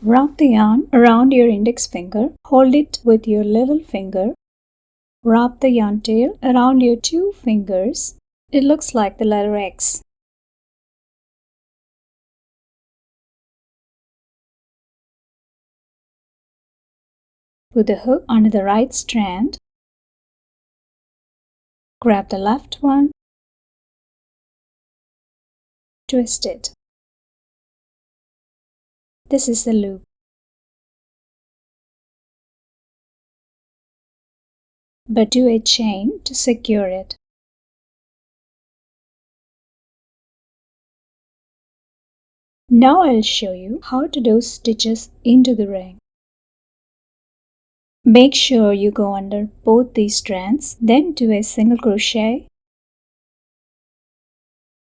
Wrap the yarn around your index finger. Hold it with your little finger. Wrap the yarn tail around your two fingers. It looks like the letter X. Put the hook under the right strand. Grab the left one. Twist it. This is the loop. But do a chain to secure it. Now I'll show you how to do stitches into the ring. Make sure you go under both these strands, then do a single crochet,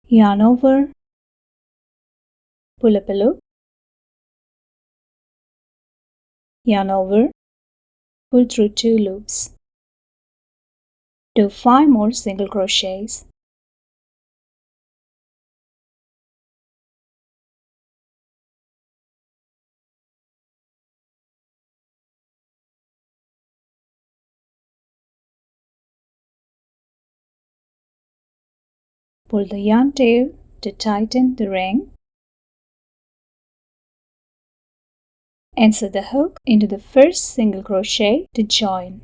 yarn over, pull up a loop, yarn over, pull through 2 loops. Do 5 more single crochets. Pull the yarn tail to tighten the ring. Insert the hook into the first single crochet to join.